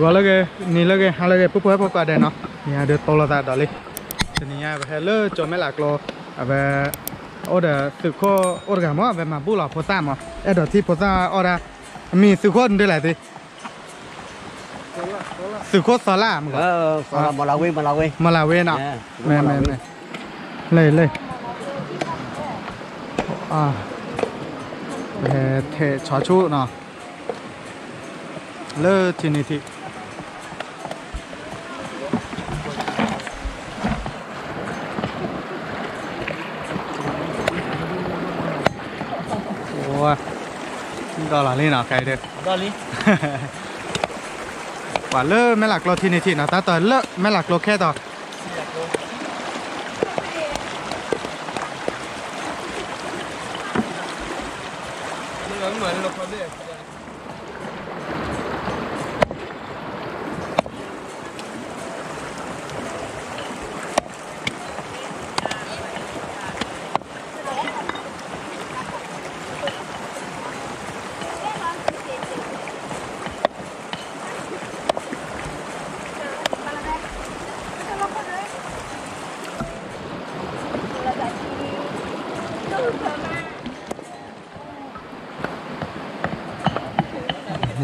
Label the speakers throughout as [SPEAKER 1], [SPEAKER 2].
[SPEAKER 1] gọi là cái ní là cái hai là cái búp búp qua đây nó nhà được to là đó đi thì nhà về lỡ cho mấy lạc lô về ở đây sự khó ở cái mà về mà bù lò phô sa mà ở đó thì phô sa ở đây mình sự khó đây là gì sự khó xóa lá mà Malawi nào mẹ lấy à về thể chó chú nào lỡ thì này thì wow đó là lên nào cái được
[SPEAKER 2] đó đi
[SPEAKER 1] quả lỡ mấy lạc lô thì này thì nó ta tới lỡ mấy lạc lô khe đó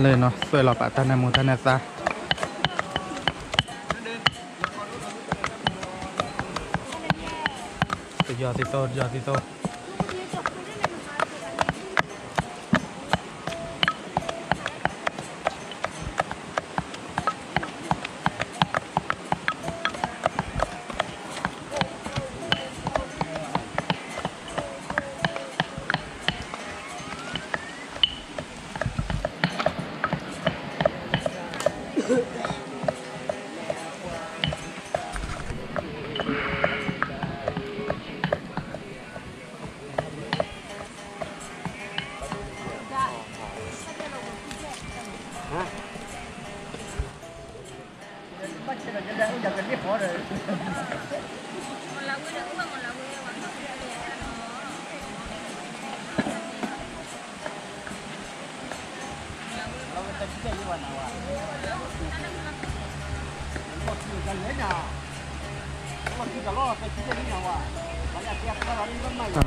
[SPEAKER 1] lên nó sôi lò bả tan này muốn tan này ra giờ thì tôi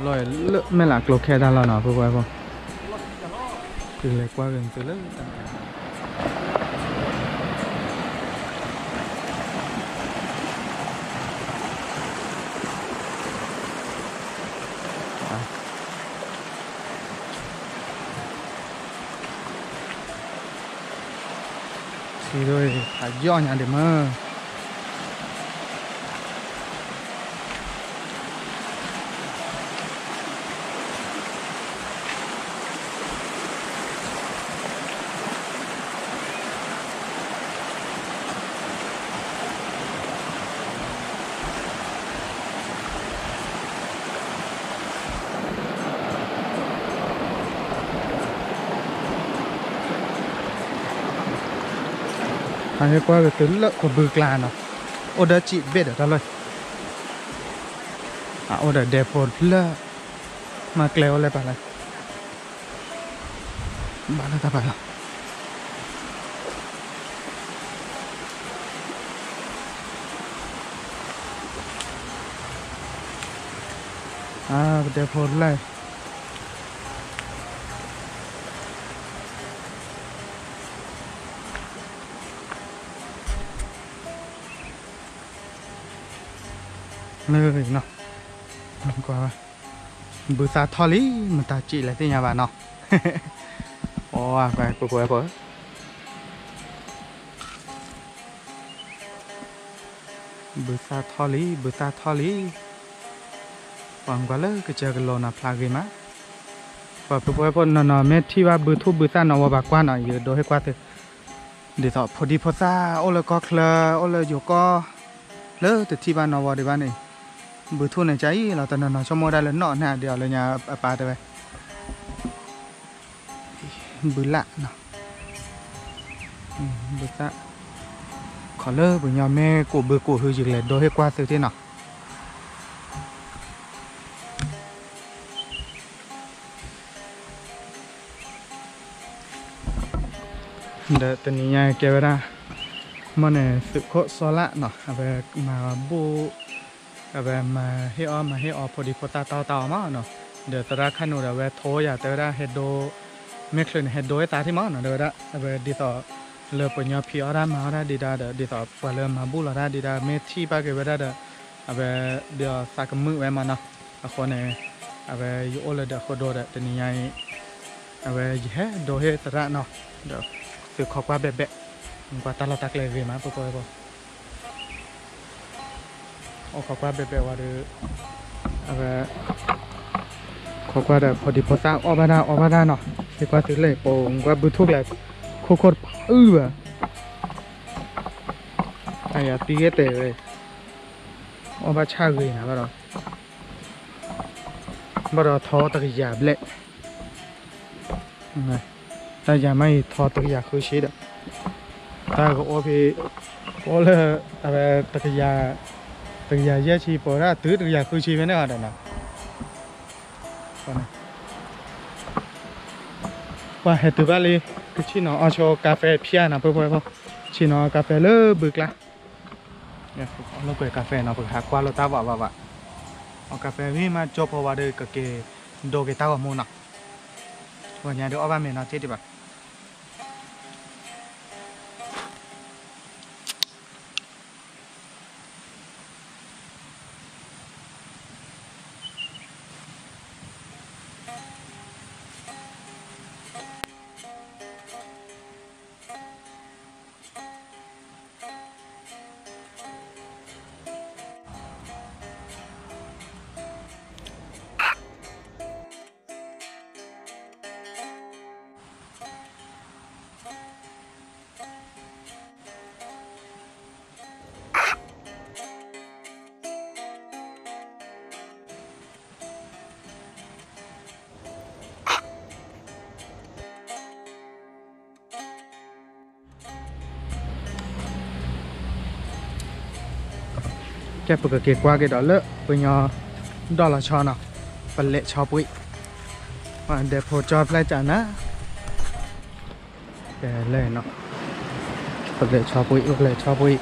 [SPEAKER 1] rồi mấy lạc lô khe ra là nó vừa không từ lại qua gần từ lớn thì rồi phải do nhà để mà hay qua cái tướng lợn của bự là nó ở đây chị biết ở đâu rồi ở đây đẹp hơn là mà kéo lại bạn là ta bảo đẹp hơn lại nơi nó qua bữa xa thò lý mà ta chỉ lại thế nhà bà nó ồ quay của bữa xa thò lý quăng qua lơ cái chơi cái lò nạp phá game á và bữa nó mẹ thiว่าbữa thu bữa xa nó vào qua nó giờ đôi qua từ để thọพอดีพอซาโอเลยก็เคลโอเลยอยู่ก็เลอแต่ที่บ้านนอวอที่บ้านนี่บือทุ่นในใจเราตอนนั้นชั่วโมงได้แล้วเนาะนะเดี๋ยวเลยเนี่ยปลาไปบือละเนาะบือละขอเลอบือยอมแม่กูบือกูคืออยู่เลยโดยให้กว่าซื้อที่เนาะเดี๋ยวตอนนี้ยายเก็บไว้ได้ mana suka solat noh apa ma bu apa ma heoพอดีพอตามาเนาะเดี๋ยวตระคันนูเวโทอย่าเตระเฮดโดไม่เคยเฮดโดตาที่มาเนาะเดี๋ยวละapa diต่อเลือปัญญาพิอารามาราดีดาdiต่อพอเลือมาบุลาราดีดาเมที่ปากเวดาapaเดี๋ยวสักมือไว้มาเนาะคนเนี่ยapaอยู่โอเลเดขโดดแต่นี่ไงapaเฮโดเฮตระเนาะเดี๋ยวสืบขอบว่าเบ๊ะมันกว่าตลอดตักเลยมาปอยโอ้ขอบว่าเบ๊ะว่าเดี๋ยวapaขอบว่าเดี๋ยวพอดีพอสร้างออกมาได้เนาะสืบว่าสืบเลยโป่งว่าบุทุกเลยโคตรไอ้ยาตีเกตเลยออกมาชาเลยนะบ่เราท้อตะกี้ยาเละไงแต่ยังไม่ท้อตะกี้ยาคือชีดแต่ก็โอเคก็เลยอะไรตะกี้ยาเยอะชีพอละตื้อตะกี้ยาคือชีไม่ได้อะไรนะว่าเหตุบ้าเลยคือชีน้องเอาโชว์กาแฟเพี้ยนะเพื่อนชีน้องกาแฟเลิกบึกละเนี่ยเราเปิดกาแฟเนาะเปิดหากว่าเราตาว่าเอากาแฟวิ่งมาจบเพราะว่าเด็กก็เกโดเกต้าว่ามูน่ะวันนี้เดี๋ยวเอาไปเมน่าเจ๊ดิบ่ะแกปกติกว่าแกดอลเลอร์เป็นยอดอลลาร์ชอนะเป็นเละชอปุ้ยว่าเดี๋ยวพอจอดไล่จานะแกเล่นเนาะเป็นเละชอปุ้ยเป็นเละชอปุ้ย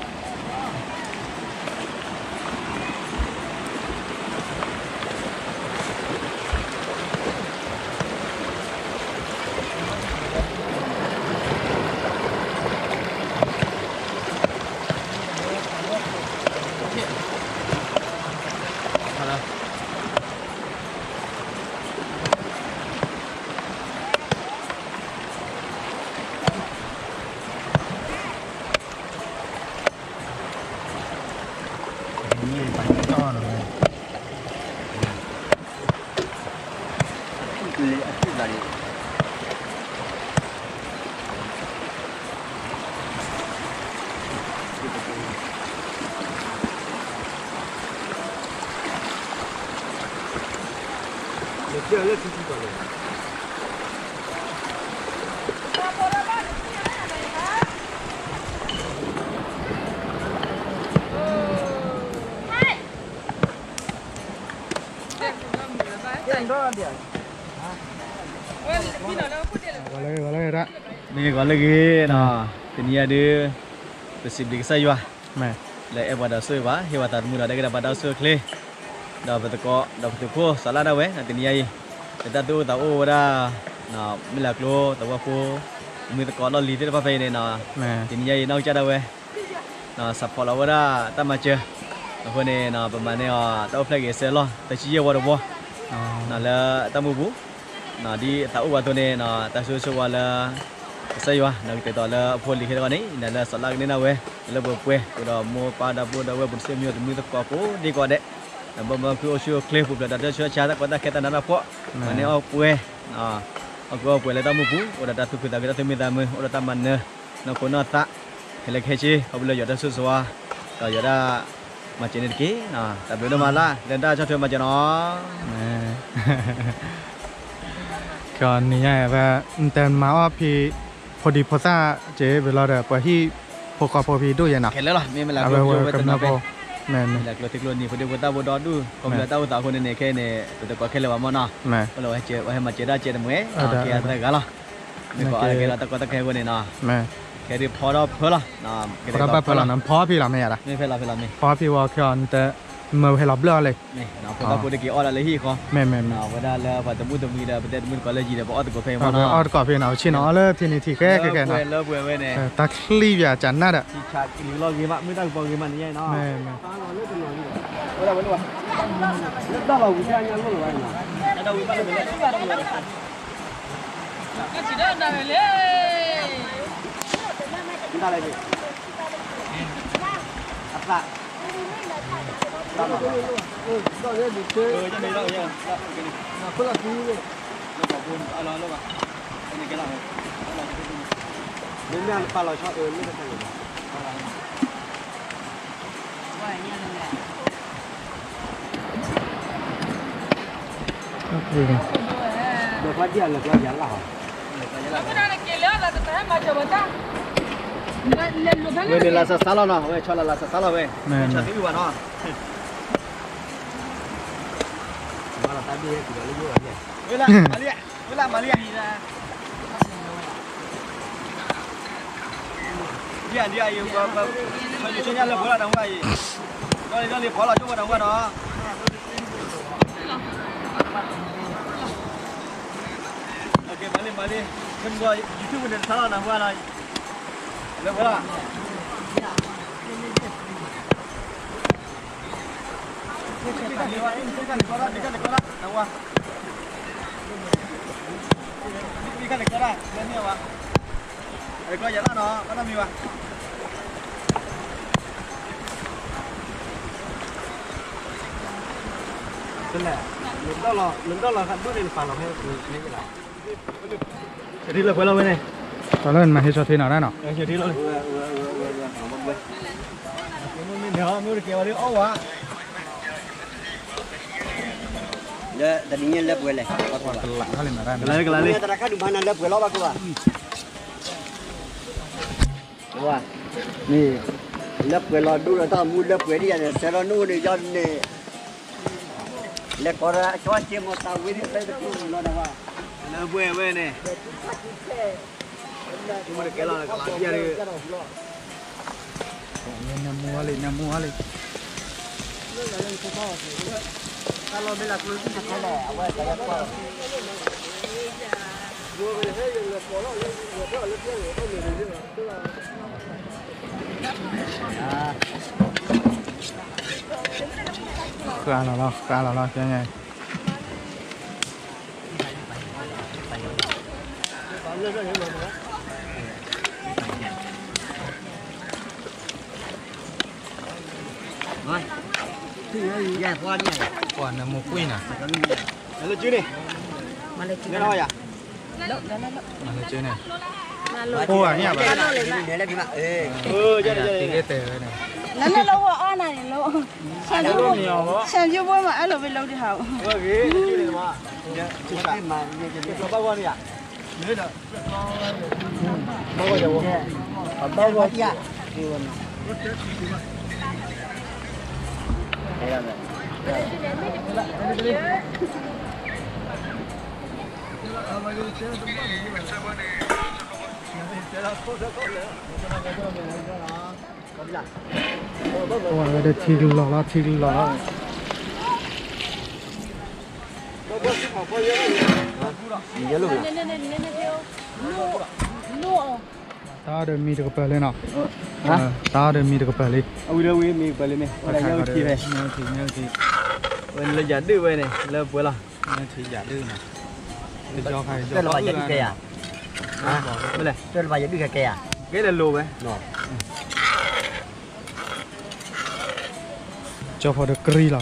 [SPEAKER 1] เลือกที่ก่อนเลยBoleh rak.
[SPEAKER 2] Ni kalau lagi nah, dunia dia bersih di saya wah.
[SPEAKER 1] Meh.
[SPEAKER 2] Lai pada soi wah, hewa tar muda dah pada soi kle. Dah betul kok, dah betul ko salah dah weh nanti ni ai. Kita tu tahu dah nah milak lo tahu aku mi kok lo li dia apa ni nah.
[SPEAKER 1] Meh.
[SPEAKER 2] Ni ai nau cara weh. Nah support lo dah tak macam. Aku ni nah pemane tahu flag esel lo, tak cia wah dah. Nah la tamu bu. Nah di tahu waktu ni nah tak susu wala saya wah nak kita la poli kita ni dah la salah ni na weh la berpueh sudah mau pada bu dah weh bersih mi tu aku di kau dek nah bapa aku usul klip bu dah sudah cara kata kita nak apa mana aku pueh nah aku pueh la tamu bu udah dah tu kita tu minta mu udah taman ne nak kau nak tak kalau kece kau boleh jadi susu wah kau jadi macam ni ke nah tak boleh malah dan dah contoh macam no
[SPEAKER 1] ก่อนนี้ว่าแต่มาว่าพี่พอดีพอซาเจ๊เวลาเดี๋ยวไปที่พอกพอพี่ด้วยนะ
[SPEAKER 2] Kela lah, memang lah.
[SPEAKER 1] Kalau kena apa? Men.
[SPEAKER 2] Lah kalau tiklon ni, pada kita bodoh tu. Kau bila tahu takคนนี่แค่นี่ตัวก็kela apa mana?
[SPEAKER 1] Men.
[SPEAKER 2] Kalau macam macam dah macam mana? Kita tak galah. Ni kau kela tak kau tak kau ni na.
[SPEAKER 1] Men.
[SPEAKER 2] cái đi phò đó phở là nó cái
[SPEAKER 1] Có ba là nó phó phi là mẹ đó.
[SPEAKER 2] này phở là
[SPEAKER 1] Phó phi vào cái anh ta mờ hay lọp lơเลย
[SPEAKER 2] này nó phở đó cái ở là lấy hi không
[SPEAKER 1] แม่
[SPEAKER 2] nó cái đó là phải tụi mình là bây giờ mình có lấy gì để bỏ tụi có phê
[SPEAKER 1] พอ
[SPEAKER 2] mà
[SPEAKER 1] ออ
[SPEAKER 2] nó
[SPEAKER 1] ดก่อพี่เนาะชิเนาะเลยทีนี้ที่แก่ๆเนาะ
[SPEAKER 2] lớp vừa này
[SPEAKER 1] ตาคลีบอย่าจันน่ะดะ
[SPEAKER 2] thì chặt cái lo gì mà mới đang bỏ cái mà như vậy nó
[SPEAKER 1] แม่
[SPEAKER 2] đó là vấn đề đó là cái nhà luôn rồi nè đâu bị bắt được mình
[SPEAKER 3] cái gì đó đâu vậy
[SPEAKER 2] chúng ta lại gì lạ cho mình đâu nha nó phức là gì vậy nó có buồn à lo luôn à cái này cái nào đến nhà ba lo cho ơn mới được thành được phát điện lực lo dán là hả về đây là sa lo nó về cho là sa lo về cho cái uổng nó mà là ta đi thì nó lưu ở nhỉ với là Malia đi ai yêu mà đi chơi nhà là bố là đóng vai gì nó đi phó là chỗ mà đóng vai đó ok Malia thêm qua YouTube mình sa lo đóng vai này được không? Lần đó là bước lên phản lòng hay cái gì nào? Đi là quay lâu bên này.
[SPEAKER 1] ตอนเล่นมาให้ชอที่เนาะได้เนาะ
[SPEAKER 2] Chờ tí luôn. Nó mới được kéo đi ô quá.
[SPEAKER 4] Dah tadinya lep gue leh.
[SPEAKER 1] ตลาดเขาเล่นมาได้
[SPEAKER 2] Cái này
[SPEAKER 4] Ini terakhir di mana lep gue lo aku ah. Wah. Ni lep gue lo dulu tahu mu lep gue dia seronu ni jan ni. Lep orang cuaca mau tahu ini saya tu lo dah wah.
[SPEAKER 2] Nó quê này. Nhưng mà cái là làm gì đi.
[SPEAKER 1] Nam mua lên
[SPEAKER 4] Kalau bela kulit kita kalau awak saya tahu.
[SPEAKER 1] Cá là lo cái này
[SPEAKER 4] Rồi. Dạ, qua đi này.
[SPEAKER 1] còn là một quy nè
[SPEAKER 2] Nó lên chứ đi. Nghe nói à?
[SPEAKER 1] mà là chơi này cô à nhỉ bà
[SPEAKER 4] Để lep gimana?
[SPEAKER 2] Jadi.
[SPEAKER 1] cái tề này
[SPEAKER 3] nó lâu ở này lâu xem chưa bố mà ăn lâu về lâu đi học
[SPEAKER 2] Cái chứ đi mà. Chứ
[SPEAKER 4] Tapi mah
[SPEAKER 2] Nó bao qua đi à? Nhớ được. Bao qua đâu?
[SPEAKER 4] bao gua dia.
[SPEAKER 1] cô ở đây thì lò
[SPEAKER 4] Dia lu.
[SPEAKER 1] ta được mi được bờ lên nào ta được mi được bờ lên
[SPEAKER 2] Ui đâu mình phải lên này. Đây nhau thì này.
[SPEAKER 1] nhau thì
[SPEAKER 2] Mình lên dẫn đưa về này, lên vừa là.
[SPEAKER 1] nhau thì giả đưa nè để cho khai
[SPEAKER 4] Itu lo jadi kaya.
[SPEAKER 2] Bên này.
[SPEAKER 4] Itu lo jadi kaya.
[SPEAKER 2] Cái là lô vậy.
[SPEAKER 4] No.
[SPEAKER 1] cho vào được kri là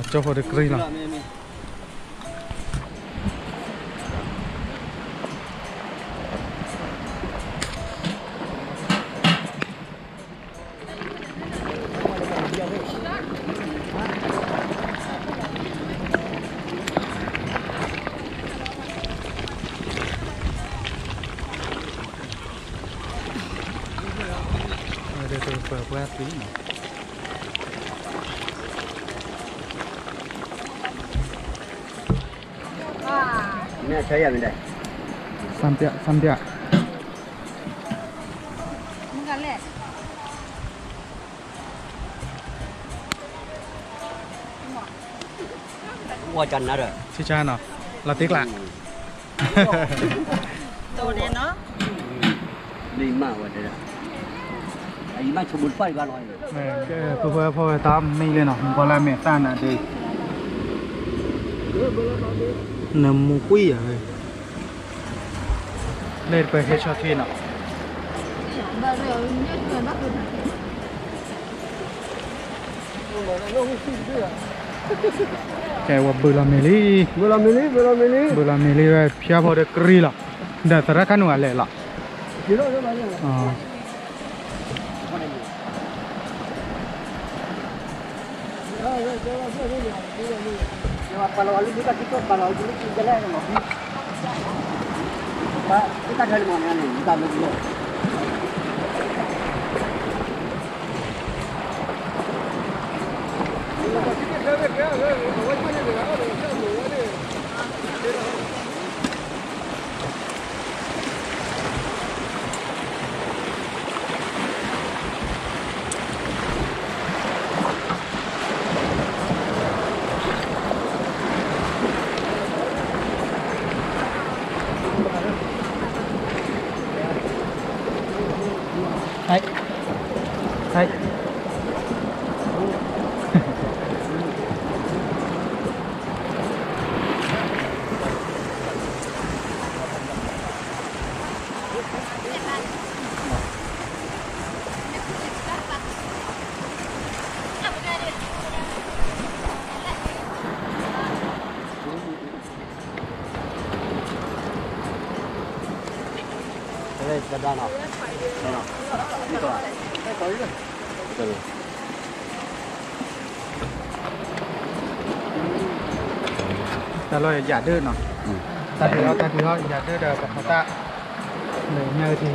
[SPEAKER 1] đây tôi vừa quét tí này
[SPEAKER 4] Ini saya benda.
[SPEAKER 1] Sampai
[SPEAKER 3] Enggak
[SPEAKER 4] wajan ada.
[SPEAKER 1] Si cha nó là tiếc lạ.
[SPEAKER 3] Đồ đen nó.
[SPEAKER 4] Lima wajan. Ai mà chụp một phơi vào rồi.
[SPEAKER 1] Cái phơi tam mi lên nó còn là mẹ tan à thì nằm mu quý à lênไปให้ชอบที่เนาะ
[SPEAKER 3] Bà rồi nhất người bắt được.
[SPEAKER 1] cáiว่าเบลาเมลีเบลาเมลีว่าเพียบพอได้กรีละเดี๋ยวตระกันว่าเลยละอ๋อ
[SPEAKER 4] Kalau alu juga kita kalau alu kita jalan kan. Pak, kita dari mana ni? Kita dulu.
[SPEAKER 1] Đấy. Đấy.
[SPEAKER 4] Đây, ra nào. Đây nào. Đi qua. Tới rồi. Từ.
[SPEAKER 1] Ta nói giả đơn nó. Ta thì họ giả đơn là của ta. Để nhờ thì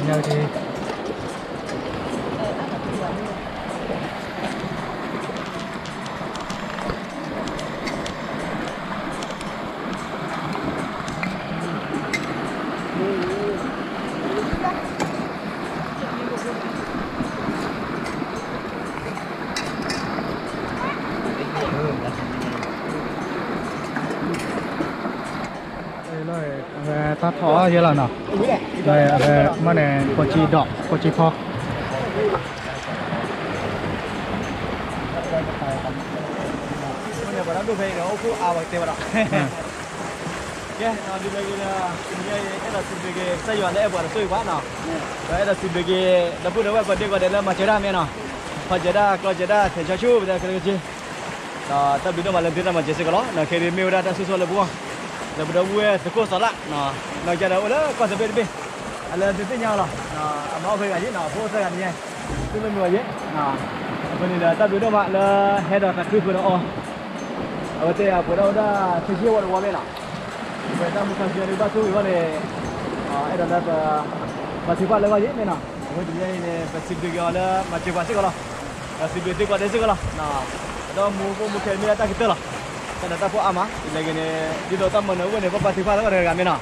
[SPEAKER 1] ta thỏ như là nào đây mà này có chi đỏ có chi pho
[SPEAKER 2] Bây giờ đu về nó phụ ảo bằng tiền vào đó. Nó đi về cái là xin về cái xây dựng đấy vừa là xui quá nào. Đấy là xin về cái nó phụ nó vẫn đi qua đây là mà chơi đam mê nào. Phải chơi đa, coi chơi đa, thể cho chú bây giờ cái gì. Đó, ta biết đâu mà lần thứ nào mà chơi cái đó, là khi đi mail ra ta xui là buông. Là bây giờ vui, thì cô sợ lạ, nó chơi đâu đó, con sẽ biết đi. Là thứ nhau rồi, mà về cái gì nào, vô sẽ làm gì, cứ mình người gì, bây giờ ta biết đâu mà là hết rồi, ta cứ vừa đó. Ở đây à, vừa đâu đã thấy chưa vào qua bên nào. Bây giờ mình sang đi bắt chú cái này, đây là bắt chú bắt lấy cái gì bên nào. Bây giờ này bắt chú cái là bắt chú bắt cái đó, bắt chú cái bắt cái đó, đó mua cái này ta cái đó. Kita dah tahu ama, lagi ni di dalam mana pun ni bapa sifat ada kami na.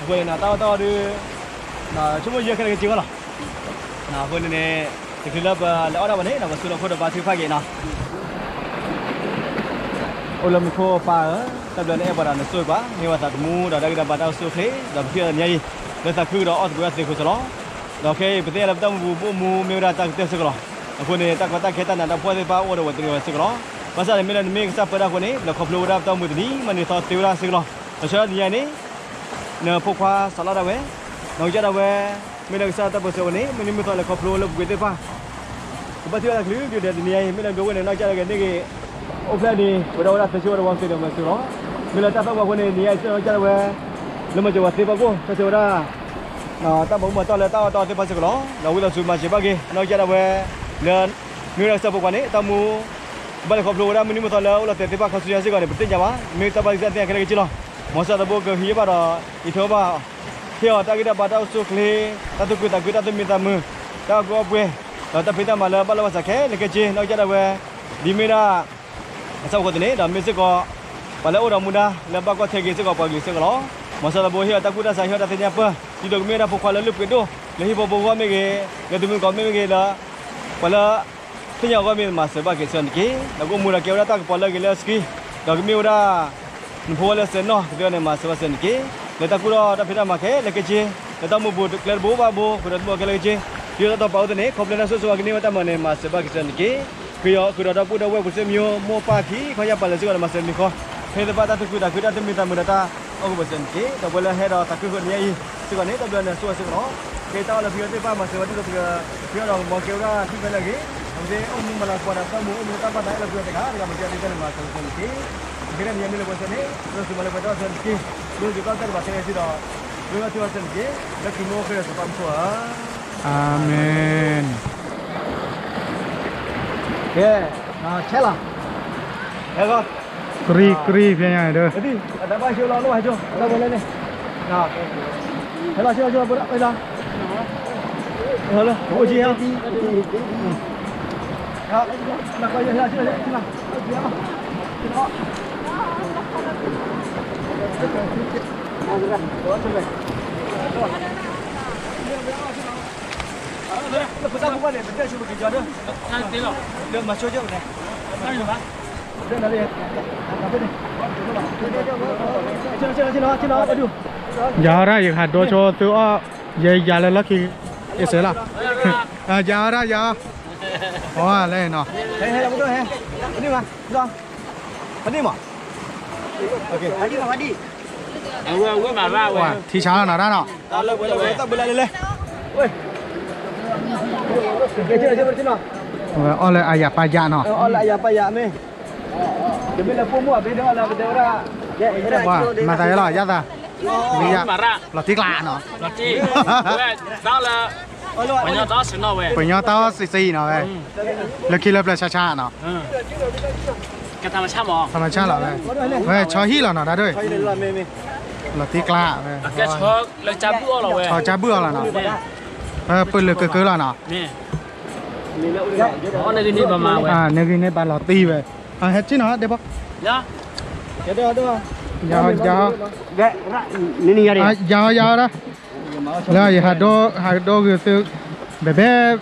[SPEAKER 2] Kau ni tahu di, cuma je kena kecil lah. Kau ni sekilas orang mana ni, sudah kau dah bapa sifat ke na. Ulam kau apa? Tapi ni apa dah nasuh apa? Ni wasat mu dah kita baca nasuh ni, dah fikir ni. Dah tak kau dah orang buat sekolah salah. Dah okay, betul lah betul mu merah tak betul sekolah. Kau ni tak kita nak buat apa orang buat tinggal sekolah. Pasal ni mình sắp padaคนนี้เราขอบรู้รับตามมือนี้มันนี่ต่อติวราสิกล้อเราเชื่อดีนี่เนื้อพวกว่าสลัดเอาไว้น้องจะเอาไว้ไม่ได้สร้างตามเสือวันนี้มันนี่ไม่ต่อเลยขอบรู้เราบุกเตป้าก็ปฏิวัติคืออยู่เดี๋ยวนี้ไม่ได้ดูวันนี้น้องจะเอากันนี่กี่โอ้เพลงนี้เราได้เชื่อเราวางเสียงมาสิกล้อไม่ได้ตั้งว่าคนนี้นี่น้องจะเอาไว้แล้วมันจะว่าเตป้ากูถ้าเชื่อว่าตั้งบอกมาต่อเลยต่อเตป้าสิกล้อเราวิลาสุมาเชื่อป้ากี่น้องจะเอาไว้เนื้อมีเราสร้างพวกวันนี้ตามมูbalik kau belum ada minum betul lah, ulah tiba kau sudah sih kan, betul jawab. Mereka balik nanti akan kecil lah. Masa tu buat kehidupan pada itu apa? Hiu tak kita pada usul kli, tak tu minta mu, tak gua buat. Tapi kita malah balik masa ke, kecil, nak jadi apa? Di mana? Asal kau ni, dah mesti kau balik orang muda, lepas kau tergi kau pergi sekolah. Masa tu buat hiu tak kuda saya tak tanya apa. Di dok mana pukul lalu itu, lehi bawa mege, lepas tu kau mege lah, balik. Thế nhà có mình mà sẽ ba cái sơn kia, nó cũng mua là kéo ra ta có là cái là ski, đó cái miêu ra, phố là sơn nó cái này mà sơn kia người ta cũng đã phải làm cái là cái gì người ta mua bột cái bố ba bố người ta mua cái gì dia tak tahu tu ni kau pernah sesuatu gini macam mana mas sebab kita ni kau dah buat web bersama mau pagi kau yang paling suka mas ni kau kita pada tu kita tu minta mereka aku bersama ni tak boleh ada tak kau ni suka ni tak boleh suka suka kita kalau biar tu mas sebab tu biar orang mau kau dah tiba lagi nanti orang malah pada kamu minta pada lagi biar tengah dia macam ni mas bersama ni kira ni ambil bersama ni terus malah pada bersama ni terus juga kan bahasa ni dah dua tu bersama ni dah kimo kira sebab apa
[SPEAKER 1] Amin.
[SPEAKER 2] Okay, nah, celah. Hego.
[SPEAKER 1] Kri punya itu.
[SPEAKER 2] Jadi, ada apa sih lalu aja. Ada boleh ni. Nah. Hela sila berak dah. Halo, uji ya. Ya, nak kau ya sila. Lepas bukan ni, betul cuma kerja dia. Nanti lo. Dia masuk je ni. Mana ni, Pak? Dia nak lihat. Apa ni? Cina, aduh.
[SPEAKER 1] Jara yang hado cho tu ye jala lagi esela. Jara ya. Oh, lain no.
[SPEAKER 2] Hei, betul hei. Ini mah, dah. Ini mah. Okey. Hadi. Gua marah.
[SPEAKER 1] Wah, thi cháo là đó.
[SPEAKER 2] Kalau boleh tak boleh leh. Oi. Cina.
[SPEAKER 1] Oleh ayah pajak no.
[SPEAKER 2] Oleh ayah pajak ni. Demi lah pun buat beda lah beda orang.
[SPEAKER 1] Wah, mata ya lah ya ta. Bây giờ là tiếc lạ nó.
[SPEAKER 5] Là chi? Đó là bây giờ đó xin nó về.
[SPEAKER 1] Bây giờ tao xì nó về. Là khi lập là cha nó.
[SPEAKER 5] Cái thằng cha mò.
[SPEAKER 1] Thằng cha là về. Về cho hi là nó đã rồi. Là tiếc lạ về.
[SPEAKER 5] Cái cho là cha bữa là về.
[SPEAKER 1] Cho cha bữa là nó. Bây giờ cứ là nó.
[SPEAKER 5] Nè. Nó này đi mà về.
[SPEAKER 1] À, này cái này bà lọt ti về. À, hết chứ nó, đẹp không?
[SPEAKER 5] Dạ.
[SPEAKER 2] Cái đó.
[SPEAKER 1] Dạ.
[SPEAKER 4] Ni ya dia.
[SPEAKER 1] Dạ đó. Là gì hạt đô cái sự bé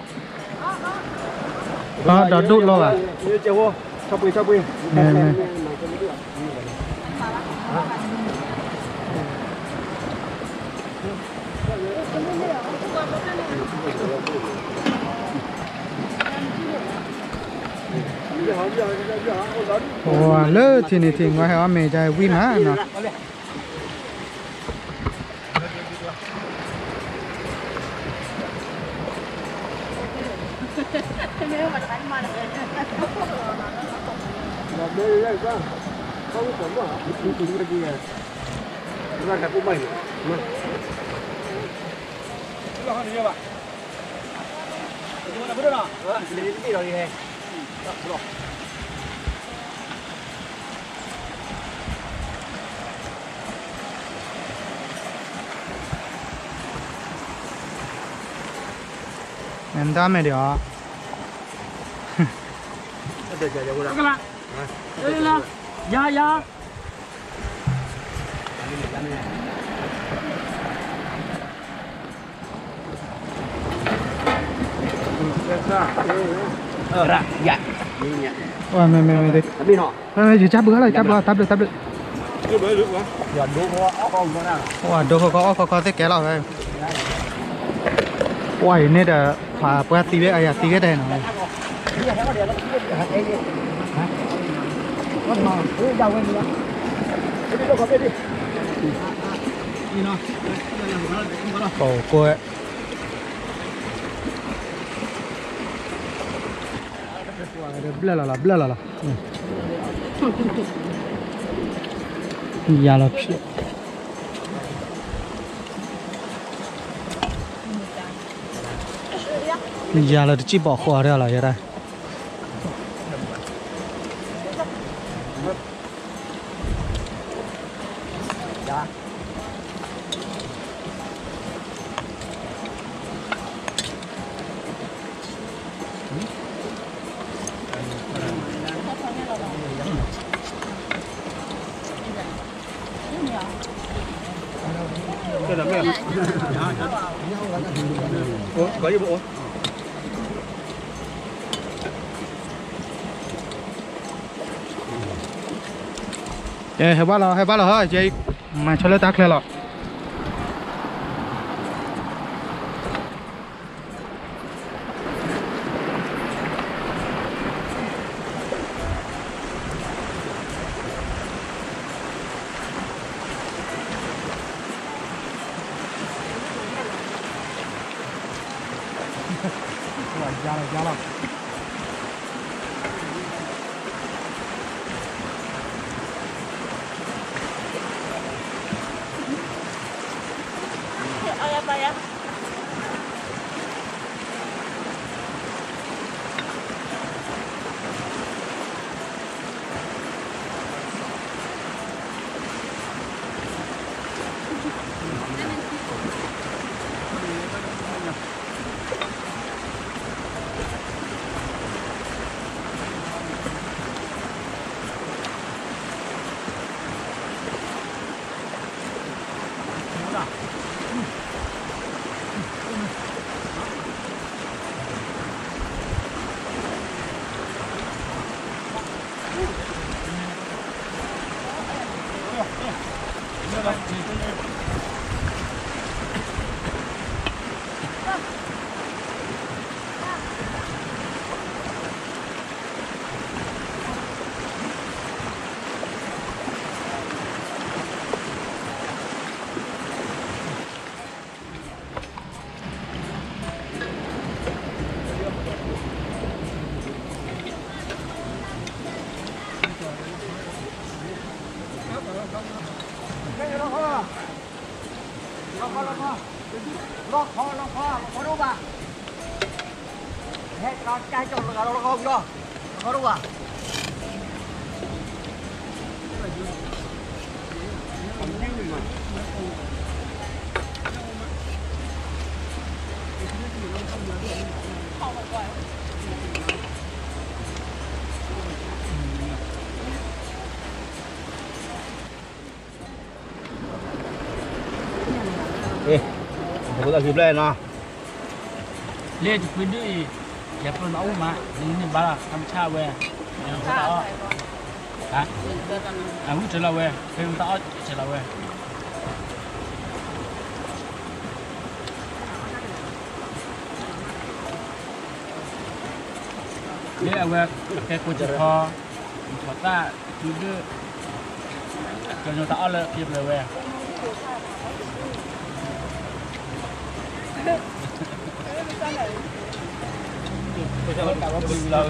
[SPEAKER 1] đó đút lo à.
[SPEAKER 2] Ni jauh. Sapi.
[SPEAKER 1] Nè. Ồ, lỡ thì này thì ngoài họ mẹ chạy win hả nó. Em ta mẹ đó.
[SPEAKER 5] Các bạn. Đây là. Dạ.
[SPEAKER 4] Dạ.
[SPEAKER 1] Ôi mẹ đi.
[SPEAKER 4] Tapi no.
[SPEAKER 1] Mẹ chắp bữa lại, chắp được.
[SPEAKER 4] Ya dua orang orang.
[SPEAKER 1] Ôi, đâu có thế kéo rồi. Ôi, này là phá bữa tí cái đây này. Cổ cô ấy. Bla la. Ya la phi. Ya la chỉ bỏ hoa ra là vậy đây.
[SPEAKER 2] Có gì bộ?
[SPEAKER 1] Hai ba lo ha je ma chole tak le lo jalan
[SPEAKER 3] Ayah payah.
[SPEAKER 2] Aku tak kira lah.
[SPEAKER 5] Lihat video ini, ya perlu tahu mak. Ini bala, kamu cawe. Yang tahu. Hah? Aku celawe. Kamu tahu celawe. Dia awak pakai kunci kau, kota juga. Kalau tak ada, dia boleh. Jangan tak apa bilang.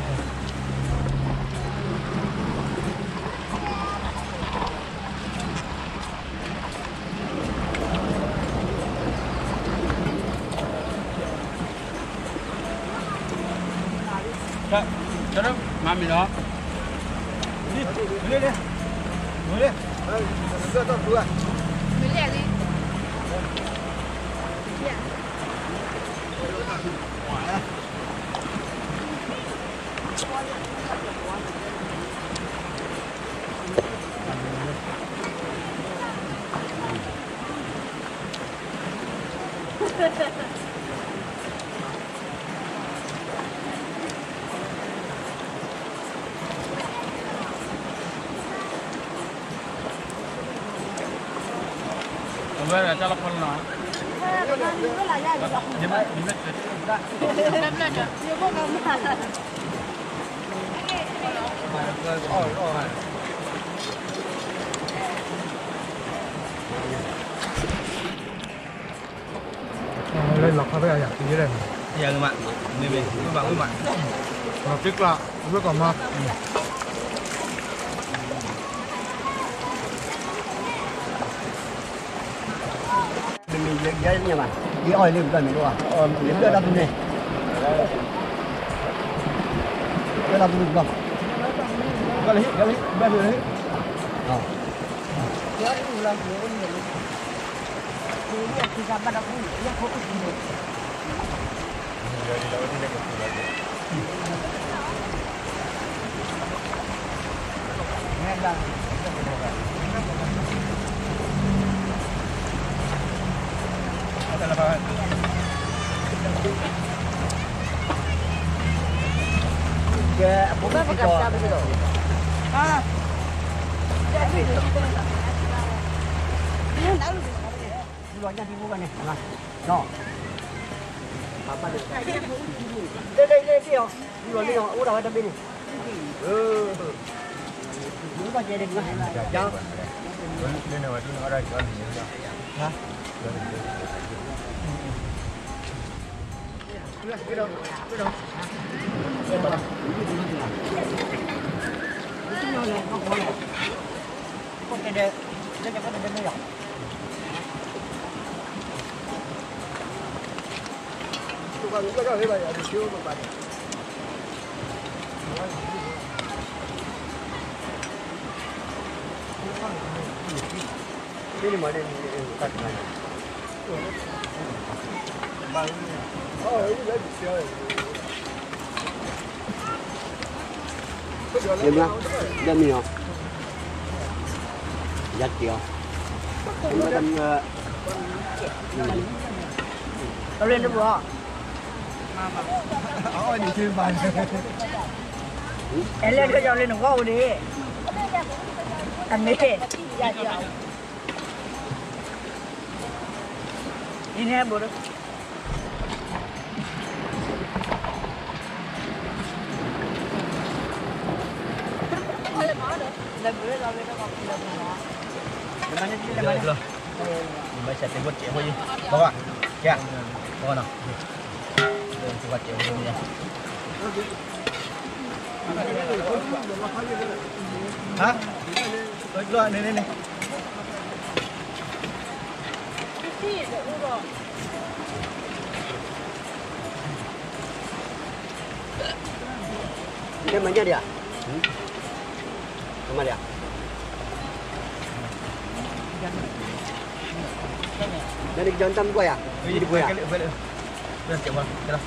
[SPEAKER 5] Cak, cakap mami dah.
[SPEAKER 2] Boleh deh. Boleh. Kita tak buat.
[SPEAKER 3] Boleh ni.
[SPEAKER 5] Awak ada telepon lah.
[SPEAKER 1] lên lọc nó bây giờ gì đây
[SPEAKER 2] Dạ các bạn. Nên về các bạn.
[SPEAKER 1] lọc trước lọ với còn mơ
[SPEAKER 4] mình dễ nha bạn đi oi lên gần mình luôn đến đưa đâm này đưa đâm mình không cái lấy bên này ờ nhớ đi làm gì cũng nhiều thì ra bắt đầu cũng nhắc không có gì nghe là bố pakai apa sih? Luarnya di bukan ni. No. Apa dia? Dia dia. Luar ni orang ada bini. Ini apa jadi gua? Jangan. Ini nak buat orang jual ni. Ha? Ini mana ni tak mana. Oh, ini dah siap. Dia bilang, dia ni oh. Jati oh. Macam Kau lên được không? Đi chơi bàn. Em lên cái lên được không đi? Anh đi. Dạ dạ. Đi nè bố đó.
[SPEAKER 2] Baca tengok cik boleh. Bawa. Ya. Bawa nak. Buat cik boleh ni. Ha? Keluar ni.
[SPEAKER 4] Dia mana dia? Mana dia? Dari jantan gua ya? Jadi gua ya?
[SPEAKER 2] Dah cik bang. Dah.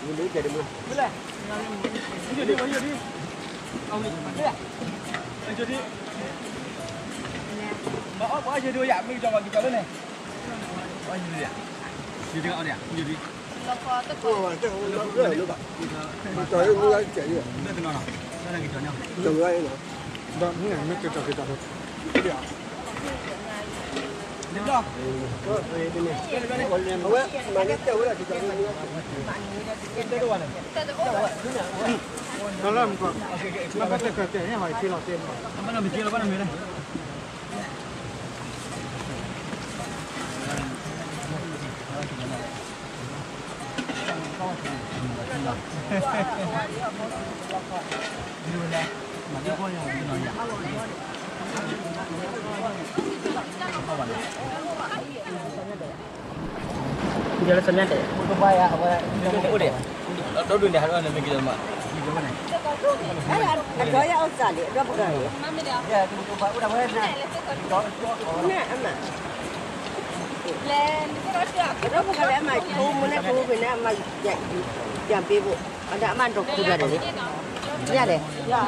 [SPEAKER 4] Ini jadi mana?
[SPEAKER 2] Boleh. Jadi. Ông đi. Jadi. Bawa aja dua ya, mi coba kita ni. Bawa aja dia. Dia tengok dia. Jadi.
[SPEAKER 4] Oh, itu orang lupa. Itu orang jadi.
[SPEAKER 2] Dia tengok nak. Dia lagi tanya.
[SPEAKER 4] Tengok ni.
[SPEAKER 1] Dah ni nak kita. Dia.
[SPEAKER 2] Dia dah.
[SPEAKER 4] Oh, ini. Awak mana tahu lah kita ni.
[SPEAKER 2] Kita dua ni.
[SPEAKER 1] Dalam kau. Apa tekatnya hai kilo tem.
[SPEAKER 2] Apa nak bikin apa nak bikin?
[SPEAKER 4] Jalan sana deh. Untuk bayar apa?
[SPEAKER 2] Oh dia. Tahu dulu dia harus nak bikin mak.
[SPEAKER 4] Ada yang usah deh. Berapa kali? Ya, untuk bayar udah bayar nak. Nak amat. Berapa kali amat? Kau mana kau bina amat jam bibu. Ada amat dok juga deh. Ya deh. Ya.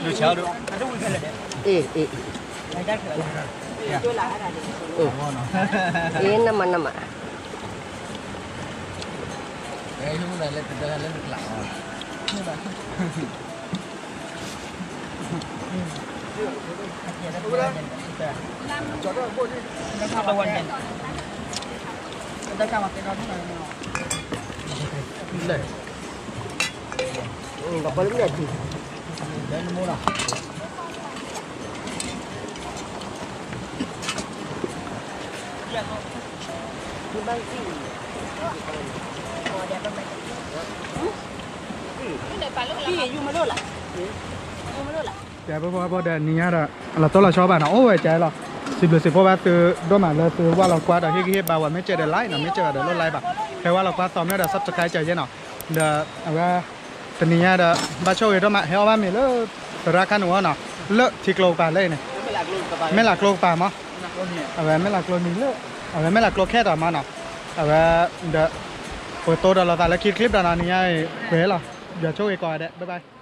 [SPEAKER 2] Lu cakap tu. Ada bukan ada.
[SPEAKER 4] Ini nama.
[SPEAKER 2] Ini mana le terdengar le kelak.
[SPEAKER 4] Enggak boleh jadi.
[SPEAKER 2] Dan murah.
[SPEAKER 4] Bang sih. You mana lah? You mana lah?
[SPEAKER 1] Chạy bố để nia đó là tôi là cho bạn nó ôi chạy là xịp bố ba từ đó mà là từ qua là qua đó khi bà vẫn mấy chơi để lái nó mấy chơi để lôi lái bà hay qua là qua tóm nó đã sắp cái chơi chứ nào để ra từ nia đó ba chơi đó mà heo ba mình lỡ ra khăn nữa nào lỡ thì lô bà lên này mấy là lô bà mà mấy là lô mình lỡ mấy là lô khét à mà nào để tôi đó là tại là clip đó là nia về là giờ chỗ coi đấy bye bye